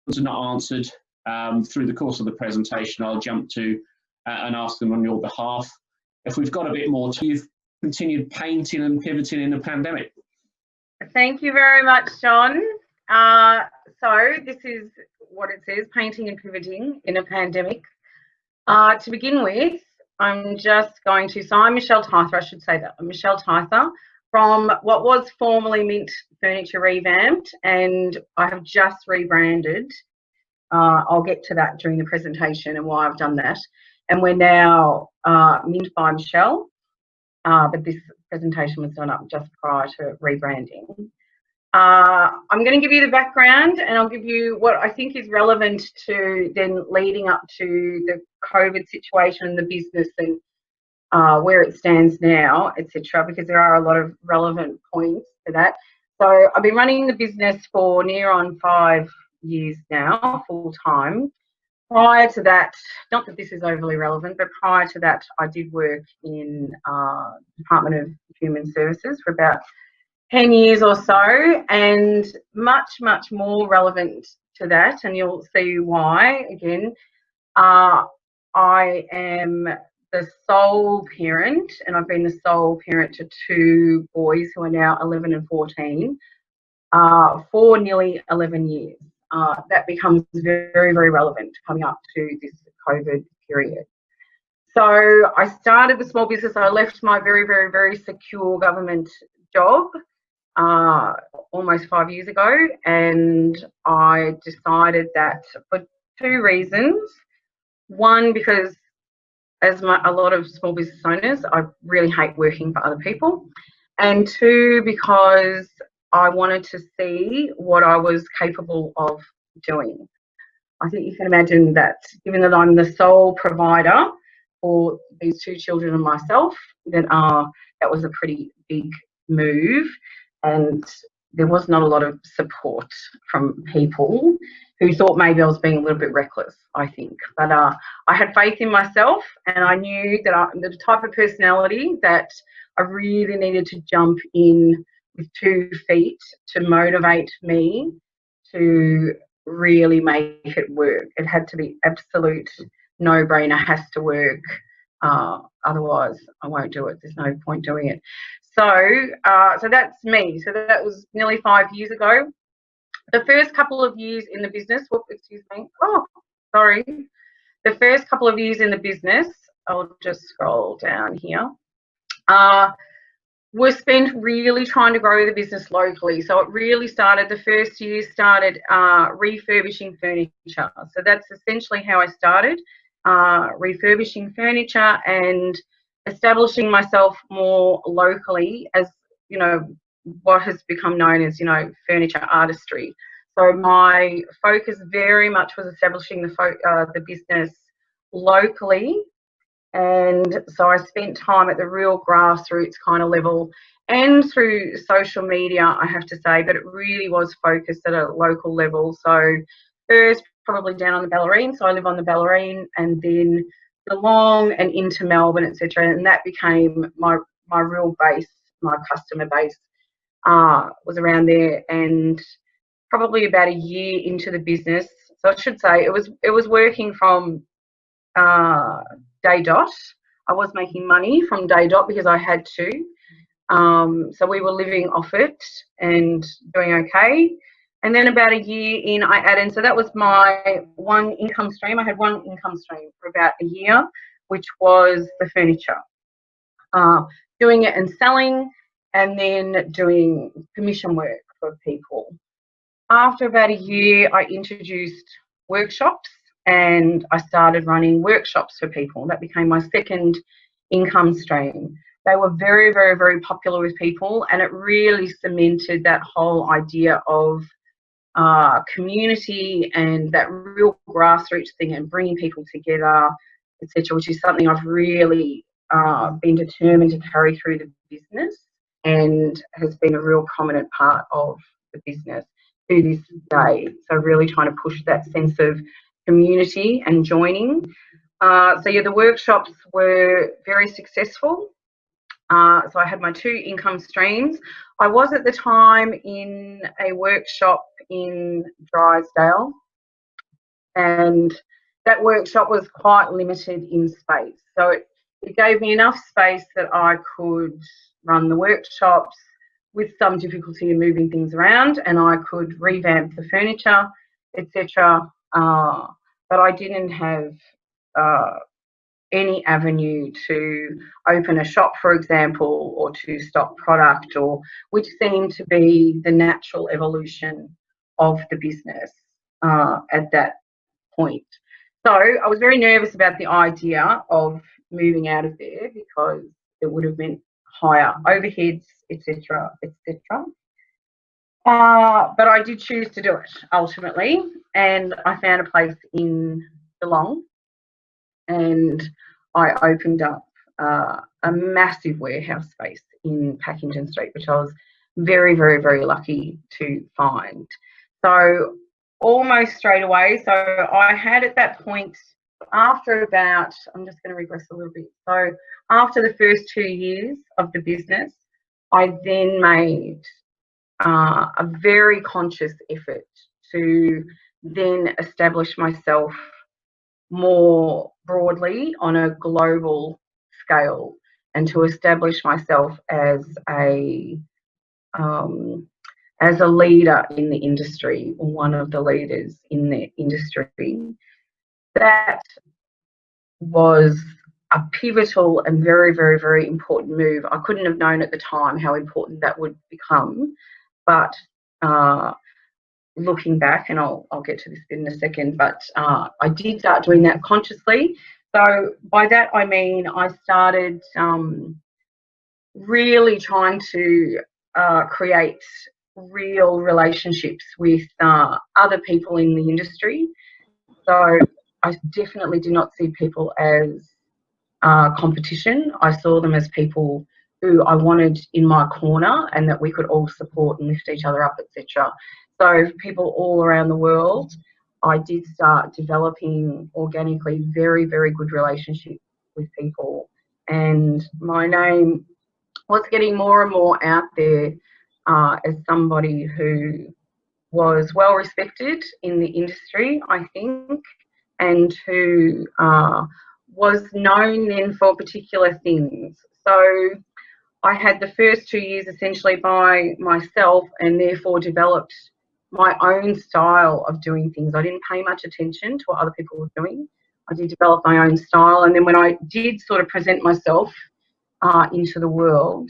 are not answered through the course of the presentation, I'll jump to and ask them on your behalf. If we've got a bit more to, you've continued painting and pivoting in the pandemic. Thank you very much, John. So this is what it says, painting and pivoting in a pandemic. To begin with, I'm just going to, so I'm Michelle Tither, I should say that. I'm Michelle Tither from what was formerly Mint Furniture Revamped, and I have just rebranded. I'll get to that during the presentation and why I've done that. And we're now Mint by Michelle, but this presentation was done up just prior to rebranding. I'm going to give you the background, and I'll give you what I think is relevant to then leading up to the COVID situation in the business and where it stands now, etc., because there are a lot of relevant points to that. So I've been running the business for near on 5 years now, full time. Prior to that, not that this is overly relevant, but prior to that, I did work in Department of Human Services for about 10 years or so, and much more relevant to that, and you'll see why again. I am the sole parent, and I've been the sole parent to 2 boys who are now 11 and 14 for nearly 11 years. That becomes very relevant coming up to this COVID period. So I started the small business. I left my very secure government job almost 5 years ago, and I decided that for 2 reasons. One, because as a lot of small business owners, I really hate working for other people, and 2, because I wanted to see what I was capable of doing. I think you can imagine that, given that I'm the sole provider for these 2 children and myself, that was a pretty big move, and there was not a lot of support from people who thought maybe I was being a little bit reckless, I think. But I had faith in myself, and I knew that I'm the type of personality that I really needed to jump in with 2 feet to motivate me to really make it work. It had to be absolute no-brainer, has to work. Otherwise, I won't do it. There's no point doing it. So, so that's me. So that was nearly 5 years ago. The first couple of years in the business, excuse me. Oh, sorry. The first couple of years in the business, I'll just scroll down here, were spent really trying to grow the business locally. So it really started, the first year started refurbishing furniture. So that's essentially how I started, refurbishing furniture and establishing myself more locally as, you know, what has become known as, you know, furniture artistry. So my focus very much was establishing the business locally, and so I spent time at the real grassroots kind of level and through social media, I have to say, but it really was focused at a local level. So first probably down on the Bellarine, so I live on the Bellarine, and then Geelong and into Melbourne, etc., and that became my real base, my customer base was around there. And probably about a year into the business, so I should say it was working from day dot. I was making money from day dot because I had to. So we were living off it and doing okay. And then about a year in, I added, so that was my one income stream. I had one income stream for about a year, which was the furniture. Doing it and selling, and then doing commission work for people. After about a year, I introduced workshops, and I started running workshops for people. That became my second income stream. They were very popular with people, and it really cemented that whole idea of community and that real grassroots thing and bringing people together, etc., which is something I've really been determined to carry through the business and has been a real prominent part of the business to this day. So really trying to push that sense of community and joining. So yeah, the workshops were very successful. So I had my 2 income streams. I was at the time in a workshop in Drysdale, and that workshop was quite limited in space. So it gave me enough space that I could run the workshops with some difficulty in moving things around, and I could revamp the furniture, etc. But I didn't have any avenue to open a shop, for example, or to stock product, or which seemed to be the natural evolution of the business at that point. So I was very nervous about the idea of moving out of there because it would have meant higher overheads, etc., etc. But I did choose to do it ultimately, and I found a place in Geelong, and I opened up a massive warehouse space in Packington Street, which I was very, very, very lucky to find. So almost straight away, so I had at that point, after about, I'm just going to regress a little bit. So after the first 2 years of the business, I then made a very conscious effort to then establish myself more broadly on a global scale, and to establish myself as a leader in the industry, or one of the leaders in the industry. That was a pivotal and very, very, very important move. I couldn't have known at the time how important that would become, but looking back, and I'll get to this bit in a second, but I did start doing that consciously. So by that I mean I started really trying to create real relationships with other people in the industry. So I definitely did not see people as competition. I saw them as people who I wanted in my corner, and that we could all support and lift each other up, etc. So people all around the world, I did start developing organically very, very good relationships with people, and my name was getting more and more out there as somebody who was well respected in the industry, I think, and who was known then for particular things. So I had the first 2 years essentially by myself, and therefore developed my own style of doing things. I didn't pay much attention to what other people were doing. I did develop my own style, and then when I did sort of present myself into the world,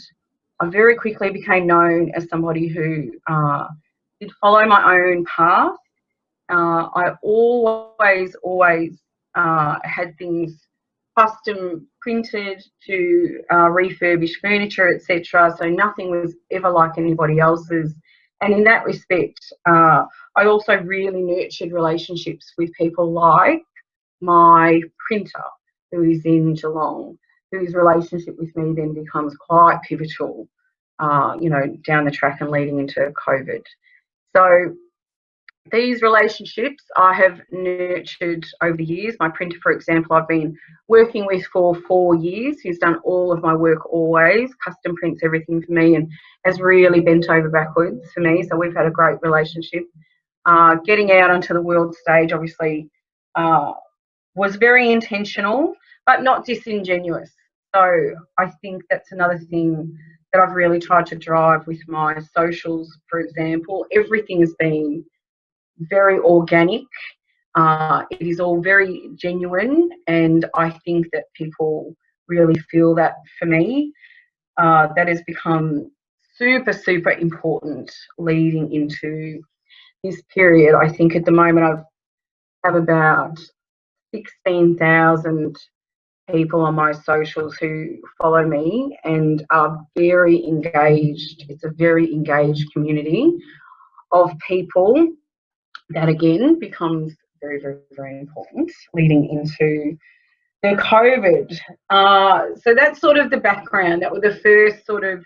I very quickly became known as somebody who did follow my own path. I always had things custom printed to refurbish furniture, etc. So nothing was ever like anybody else's. And in that respect, I also really nurtured relationships with people like my printer, who is in Geelong, whose relationship with me then becomes quite pivotal, you know, down the track and leading into COVID. So these relationships I have nurtured over the years. My printer, for example, I've been working with for 4 years. He's done all of my work always, custom prints everything for me, and has really bent over backwards for me. So we've had a great relationship. Getting out onto the world stage, obviously, was very intentional, but not disingenuous. So I think that's another thing that I've really tried to drive with my socials, for example. Everything has been very organic. It is all very genuine, and I think that people really feel that for me. That has become super, super important leading into this period. I think at the moment I have about 16,000 people on my socials who follow me and are very engaged. It's a very engaged community of people. That again becomes very, very, very important leading into the COVID. So that's sort of the background. That was the first sort of,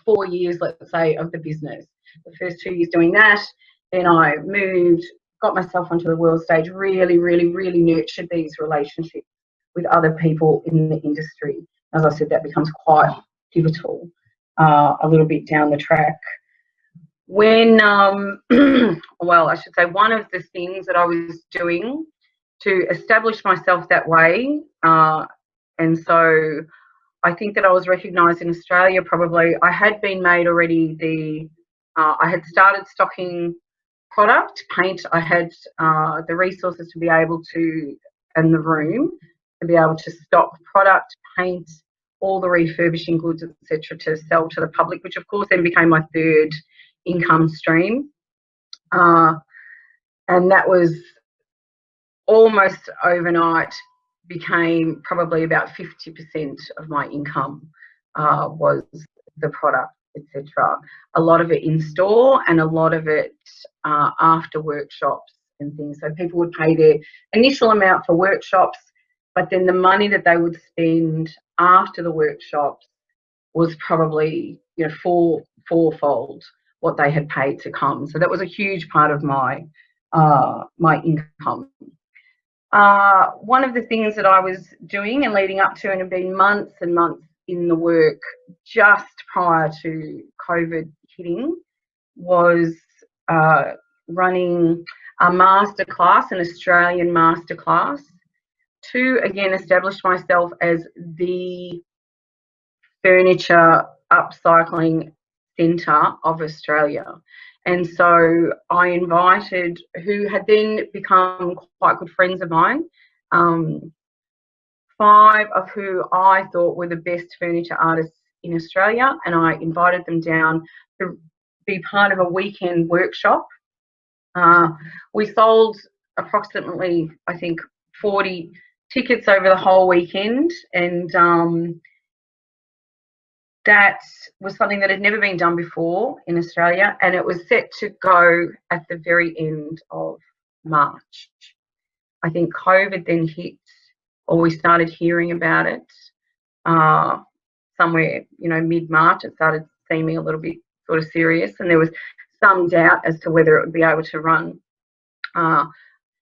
4 years, let's say, of the business. The first 2 years doing that, then I moved, got myself onto the world stage, really, really, really nurtured these relationships with other people in the industry. As I said, that becomes quite pivotal a little bit down the track. when, well, I should say one of the things that I was doing to establish myself that way, and so I think that I was recognised in Australia probably. I had been made already I had started stocking product, paint. I had the resources to be able to, and the room to be able to stock product, paint, all the refurbishing goods, etc., to sell to the public, which of course then became my third income stream. And that was almost overnight became probably about 50% of my income was the product, etc. A lot of it in store and a lot of it after workshops and things. So people would pay their initial amount for workshops, but then the money that they would spend after the workshops was probably, you know, fourfold what they had paid to come. So that was a huge part of my my income. One of the things that I was doing and leading up to, and had been months and months in the work just prior to COVID hitting, was running a masterclass, an Australian masterclass, to again establish myself as the furniture upcycling centre of Australia. And so I invited, who had then become quite good friends of mine, 5 of who I thought were the best furniture artists in Australia, and I invited them down to be part of a weekend workshop. We sold approximately, I think, 40 tickets over the whole weekend, and that was something that had never been done before in Australia, and it was set to go at the very end of March. I think COVID then hit, or we started hearing about it somewhere, you know, mid-March. It started seeming a little bit sort of serious, and there was some doubt as to whether it would be able to run.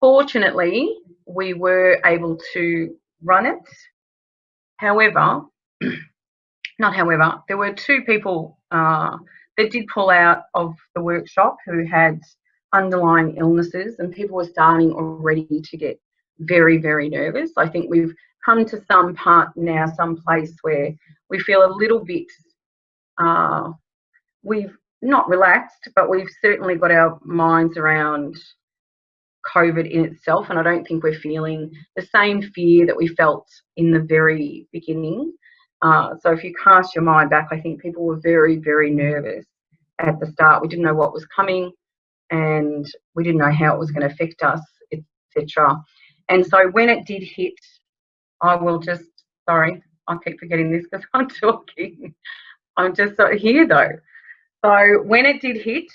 Fortunately, we were able to run it. However, there were 2 people that did pull out of the workshop who had underlying illnesses, and people were starting already to get very, very nervous. I think we've come to some part now, some place where we feel a little bit, we've not relaxed, but we've certainly got our minds around COVID in itself, and I don't think we're feeling the same fear that we felt in the very beginning. So if you cast your mind back, I think people were very, very nervous at the start. We didn't know what was coming, and we didn't know how it was going to affect us, etc. And so when it did hit, I will just, sorry, I keep forgetting this because I'm talking. I'm just here though. So when it did hit,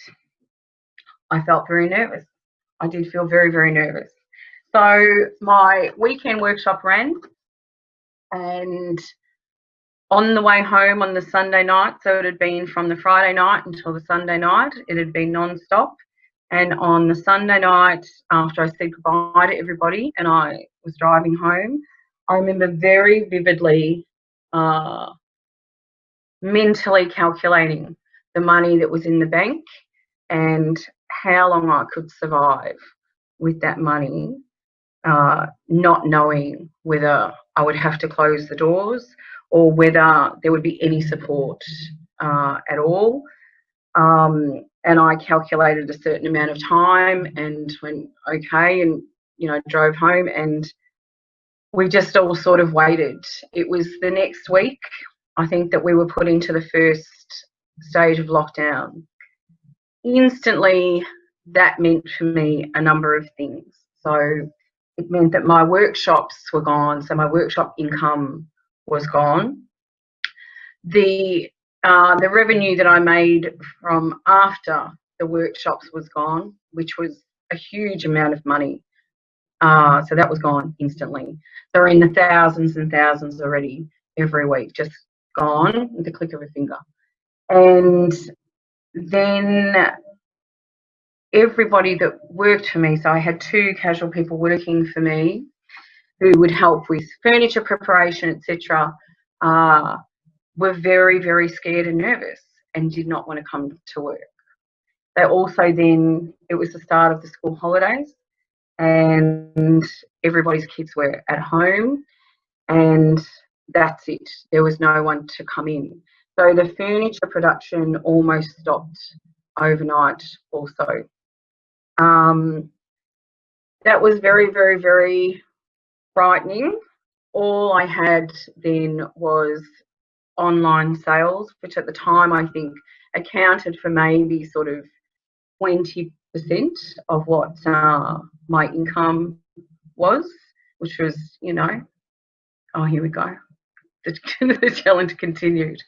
I felt very nervous. I did feel very, very nervous. So my weekend workshop ran, and on the way home on the Sunday night, so it had been from the Friday night until the Sunday night, it had been non-stop. And on the Sunday night, after I said goodbye to everybody and I was driving home, I remember very vividly mentally calculating the money that was in the bank and how long I could survive with that money, not knowing whether I would have to close the doors or whether there would be any support at all. And I calculated a certain amount of time and went, okay, and, you know, drove home, and we just all sort of waited. It was the next week, I think, that we were put into the first stage of lockdown. Instantly, that meant for me a number of things. So it meant that my workshops were gone, so my workshop income was gone. The revenue that I made from after the workshops was gone, which was a huge amount of money. So that was gone instantly. So we're in the thousands and thousands already every week, just gone with the click of a finger. And then everybody that worked for me, so I had 2 casual people working for me who would help with furniture preparation, etc., were very, very scared and nervous and did not want to come to work. They also then, it was the start of the school holidays, and everybody's kids were at home, and that's it. There was no one to come in. So the furniture production almost stopped overnight also. That was very, very, very frightening. All I had then was online sales, which at the time I think accounted for maybe sort of 20% of what my income was, which was, you know, oh, here we go. The challenge continued.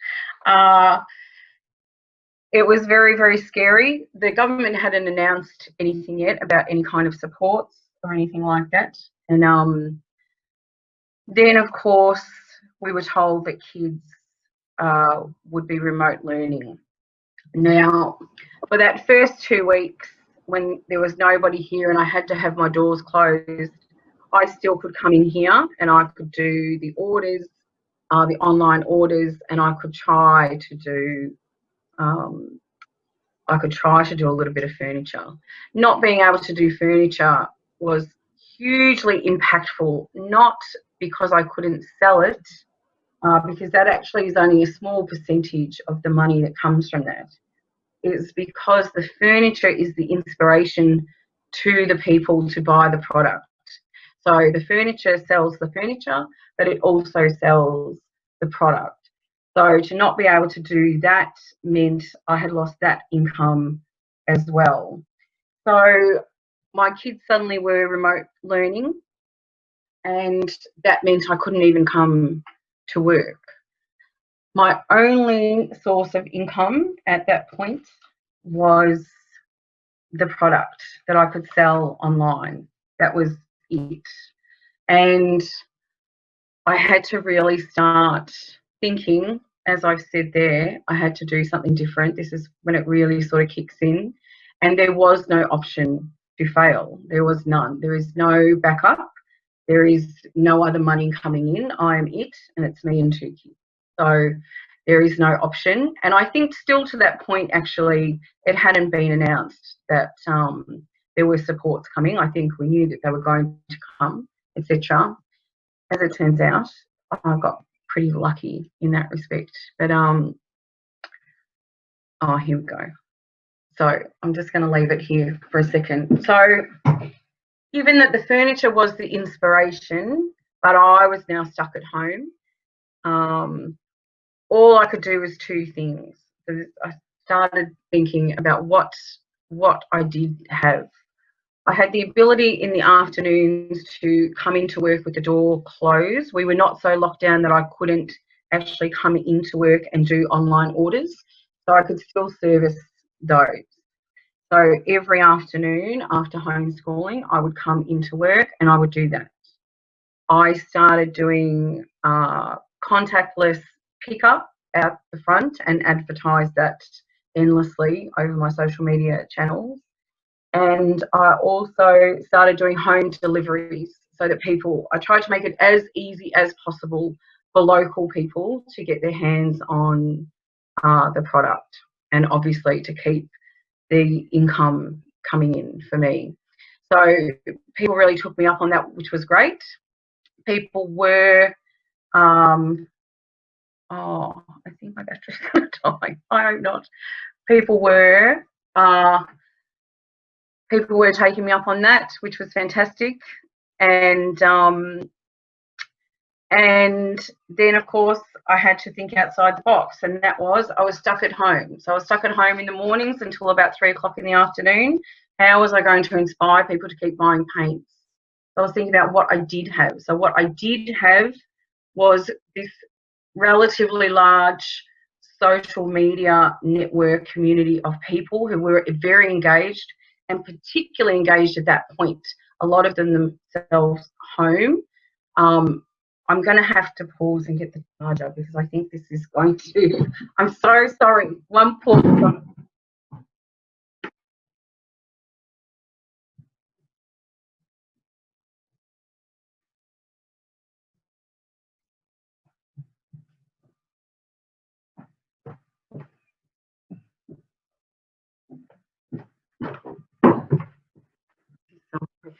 It was very, very scary. The government hadn't announced anything yet about any kind of supports or anything like that. And then, of course, we were told that kids would be remote learning. Now, for that first 2 weeks, when there was nobody here and I had to have my doors closed, I still could come in here and I could do the orders, the online orders, and I could try to do a little bit of furniture. Not being able to do furniture was hugely impactful, not because I couldn't sell it, because that actually is only a small percentage of the money that comes from that. It's because the furniture is the inspiration to the people to buy the product. So the furniture sells the furniture, but it also sells the product. So to not be able to do that meant I had lost that income as well. So my kids suddenly were remote learning, and that meant I couldn't even come to work. My only source of income at that point was the product that I could sell online. That was it. And I had to really start thinking, as I've said there, I had to do something different. This is when it really sort of kicks in. And there was no option to fail. There was none. There is no backup. There is no other money coming in. I am it, and it's me and 2 kids. So there is no option. And I think still to that point, actually, it hadn't been announced that there were supports coming. I think we knew that they were going to come, etc. As it turns out, I got pretty lucky in that respect. But oh, here we go. So I'm just going to leave it here for a second. So given that the furniture was the inspiration, but I was now stuck at home, all I could do was 2 things. So I started thinking about what I did have. I had the ability in the afternoons to come into work with the door closed. We were not so locked down that I couldn't actually come into work and do online orders, so I could still service those. So every afternoon after homeschooling, I would come into work and I would do that. I started doing contactless pickup out the front and advertised that endlessly over my social media channels. And I also started doing home deliveries so that I tried to make it as easy as possible for local people to get their hands on the product, and obviously to keep the income coming in for me. So people really took me up on that, which was great. People were, oh, I think my battery's going to die. I hope not. People were taking me up on that, which was fantastic. And then, of course, I had to think outside the box, and that was I was stuck at home. So I was stuck at home in the mornings until about 3 o'clock in the afternoon. How was I going to inspire people to keep buying paints? So I was thinking about what I did have. So what I did have was this relatively large social media network community of people who were very engaged, and particularly engaged at that point, a lot of them themselves home. I'm going to have to pause and get the charger because I think this is going to, I'm so sorry, one pause.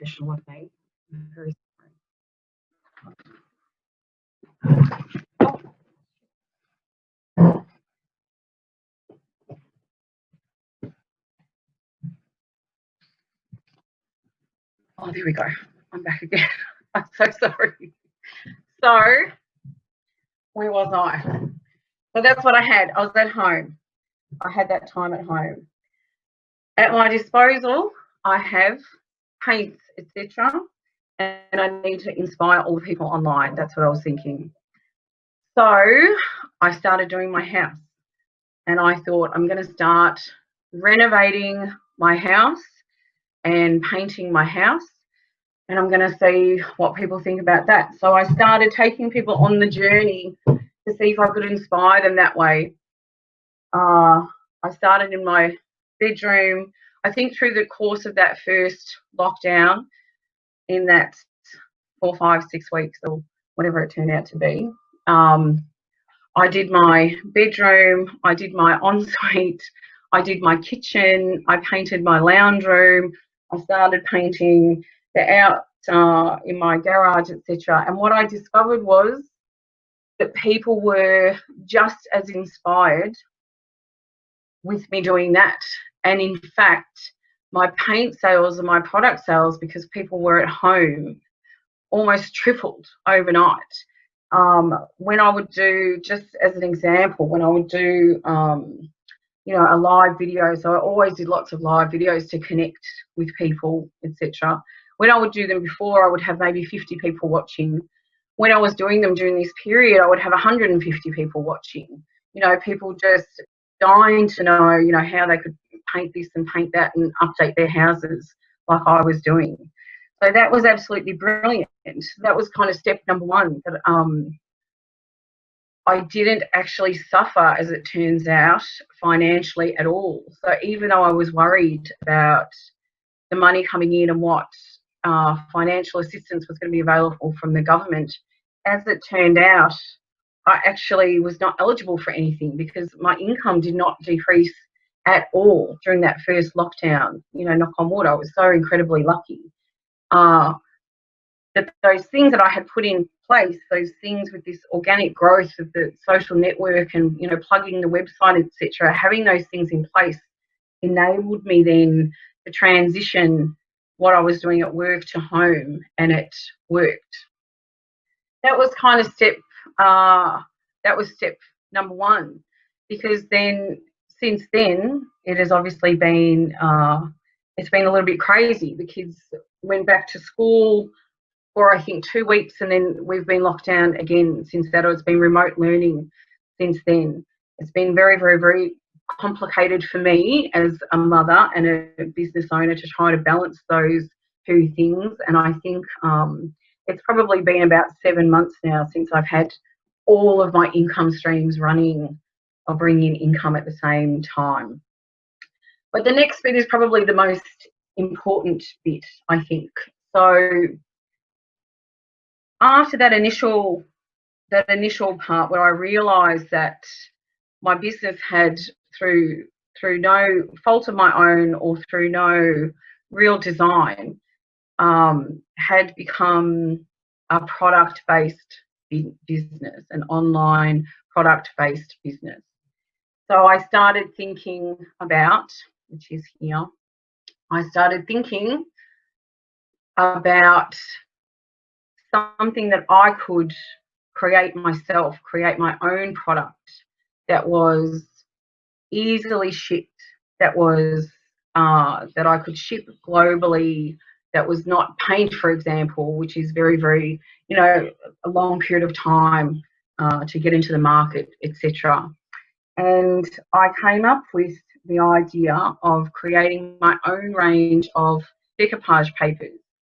professional of me. I'm very sorry. Oh, there we go. I'm back again. I'm so sorry. So, where was I? So that's what I had. I was at home. I had that time at home. At my disposal, I have paints, etc. And I need to inspire all the people online. That's what I was thinking. So I started doing my house. And I thought, I'm going to start renovating my house and painting my house. And I'm going to see what people think about that. So I started taking people on the journey to see if I could inspire them that way. I started in my bedroom. I think through the course of that first lockdown, in that 4, 5, 6 weeks or whatever it turned out to be, I did my bedroom, I did my ensuite, I did my kitchen, I painted my lounge room, I started painting the out in my garage, etc. And what I discovered was that people were just as inspired with me doing that. And in fact, my paint sales and my product sales, because people were at home, almost tripled overnight. When I would do, just as an example, when I would do, you know, a live video, so I always did lots of live videos to connect with people, etc. When I would do them before, I would have maybe 50 people watching. When I was doing them during this period, I would have 150 people watching. You know, people just dying to know, you know, how they could paint this and paint that and update their houses like I was doing. So that was absolutely brilliant. That was kind of step number one. That I didn't actually suffer, as it turns out, financially at all. So even though I was worried about the money coming in and what financial assistance was going to be available from the government, as it turned out, I actually was not eligible for anything because my income did not decrease at all during that first lockdown. You know, knock on wood, I was so incredibly lucky. That those things that I had put in place, those things with this organic growth of the social network and, you know, plugging the website, etc., having those things in place enabled me then to transition what I was doing at work to home, and it worked. That was kind of step number one, because then since then it has obviously been it's been a little bit crazy. The kids went back to school for I think 2 weeks, and then we've been locked down again since that, or it's been remote learning since then. It's been very, very, very complicated for me as a mother and a business owner to try to balance those two things. And I think it's probably been about 7 months now since I've had all of my income streams running or bringing in income at the same time. But the next bit is probably the most important bit, I think. So after that initial part where I realised that my business had, through no fault of my own or through no real design, had become a product-based business, an online product-based business. So I started thinking about, which is here, I started thinking about something that I could create myself, create my own product that was easily shipped, that was that I could ship globally, that was not paint, for example, which is very, very, you know, a long period of time to get into the market, etc. And I came up with the idea of creating my own range of decoupage papers.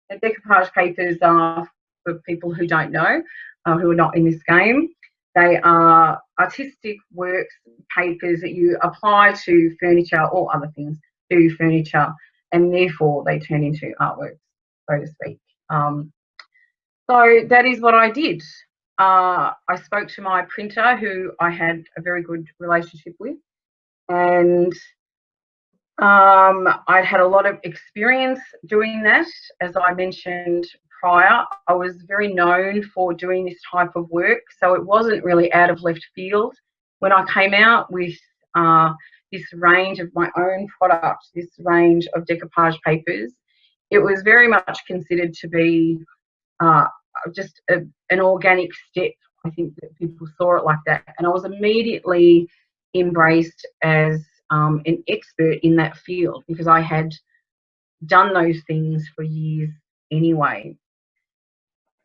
And decoupage papers are, for people who don't know, who are not in this game, they are artistic works, papers that you apply to furniture or other things to furniture, and therefore they turn into artworks, so to speak. So that is what I did. I spoke to my printer, who I had a very good relationship with, and I'd had a lot of experience doing that. As I mentioned prior, I was very known for doing this type of work, so it wasn't really out of left field. When I came out with this range of my own products, this range of decoupage papers, it was very much considered to be just an organic step. I think that people saw it like that, and I was immediately embraced as an expert in that field because I had done those things for years anyway.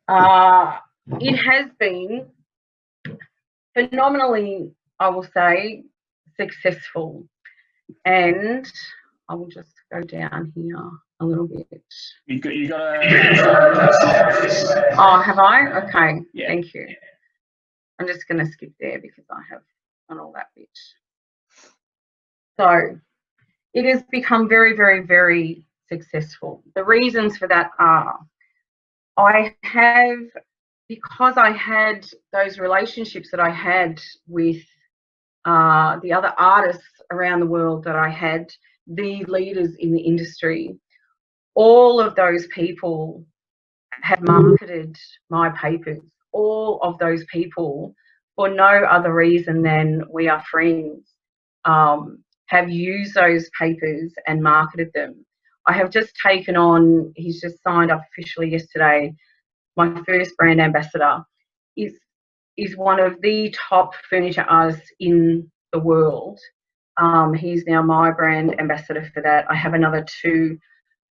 It has been phenomenally, I will say, successful, and I will just go down here a little bit. You got a. Oh, have I? Okay, yeah. Thank you. I'm just going to skip there because I have done all that bit. So it has become very, very, very successful. The reasons for that are because I had those relationships that I had with the other artists around the world that I had, the leaders in the industry, all of those people have marketed my papers. All of those people, for no other reason than we are friends, have used those papers and marketed them. I have just taken on, he's just signed up officially yesterday, my first brand ambassador. Is one of the top furniture artists in the world. He's now my brand ambassador for that. I have another 2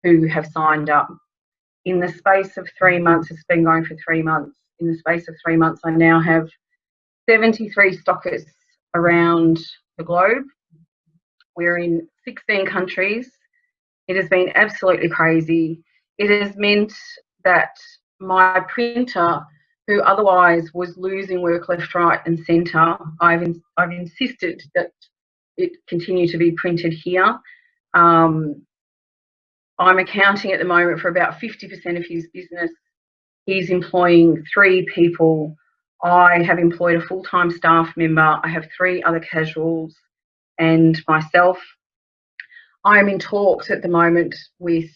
who have signed up. In the space of 3 months, it's been going for 3 months. In the space of 3 months, I now have 73 stockists around the globe. We're in 16 countries. It has been absolutely crazy. It has meant that my printer, who otherwise was losing work left, right and centre, I've insisted that it continue to be printed here. I'm accounting at the moment for about 50% of his business. He's employing 3 people. I have employed a full-time staff member. I have 3 other casuals and myself. I'm in talks at the moment with,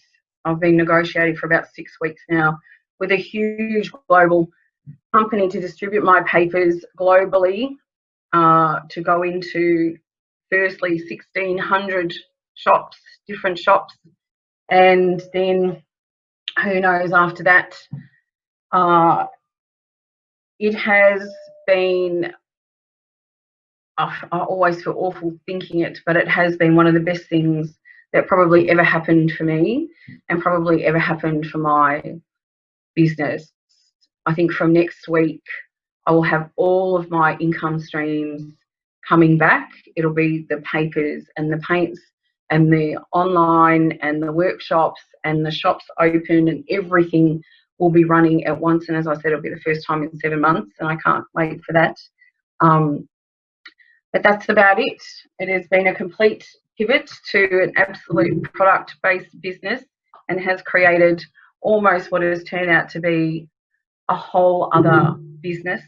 I've been negotiating for about 6 weeks now, with a huge global company to distribute my papers globally, to go into firstly 1,600 shops, different shops, and then who knows after that. It has been, I always feel awful thinking it, but it has been one of the best things that probably ever happened for me and probably ever happened for my business. I think from next week I will have all of my income streams coming back. It'll be the papers and the paints and the online and the workshops and the shops open, and everything will be running at once. And as I said, it'll be the first time in 7 months, and I can't wait for that. But that's about it. It has been a complete pivot to an absolute product-based business and has created almost what has turned out to be a whole other business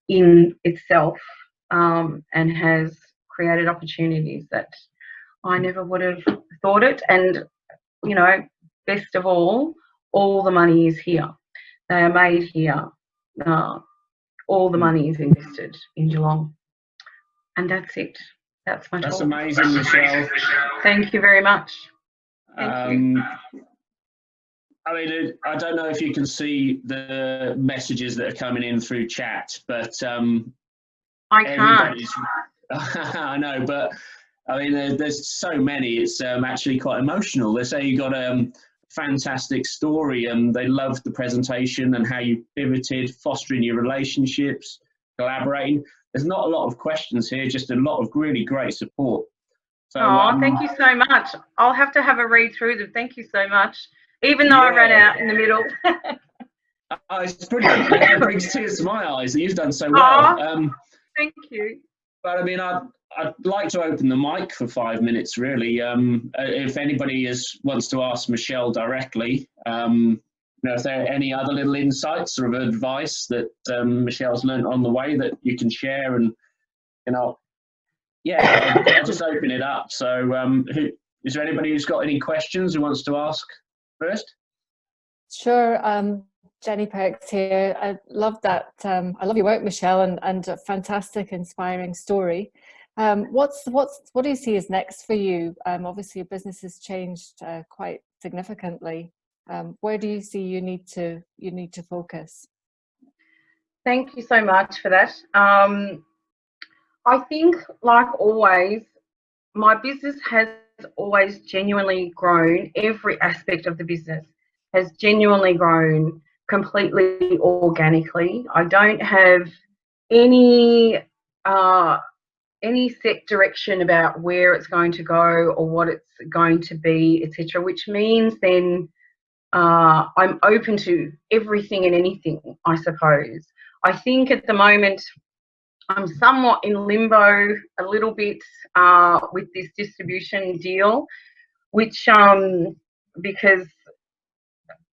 in itself, and has created opportunities that I never would have thought it. And, you know, best of all the money is here. They are made here. All the money is invested in Geelong. And that's it. That's my talk. That's amazing, Michelle. Thank you very much. Thank you. I mean, I don't know if you can see the messages that are coming in through chat, but I can't. I know, but I mean, there's so many. It's actually quite emotional. They say you got a fantastic story, and they loved the presentation and how you pivoted, fostering your relationships, collaborating. There's not a lot of questions here, just a lot of really great support. So, thank you so much. I'll have to have a read through them. Thank you so much. Even though I ran out in the middle. It's brilliant. It brings tears to my eyes that you've done so well. Thank you. But I mean, I'd like to open the mic for 5 minutes, really. If anybody wants to ask Michelle directly, you know, if there are any other little insights or advice that Michelle's learned on the way that you can share, and, you know, yeah, I'll just open it up. So, Is there anybody who's got any questions who wants to ask first? Sure. Jenny Perks here. I love that. I love your work, Michelle, and a fantastic, inspiring story. What do you see as next for you? Obviously, your business has changed quite significantly. Where do you see you need to focus? Thank you so much for that. I think, like always, my business has always genuinely grown. Every aspect of the business has genuinely grown completely organically. I don't have any set direction about where it's going to go or what it's going to be, etc. Which means then I'm open to everything and anything, I suppose. I think at the moment I'm somewhat in limbo a little bit with this distribution deal, which because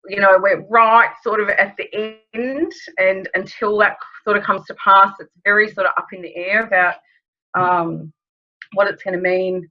we're right sort of at the end, and until that sort of comes to pass, it's very sort of up in the air about what it's going to mean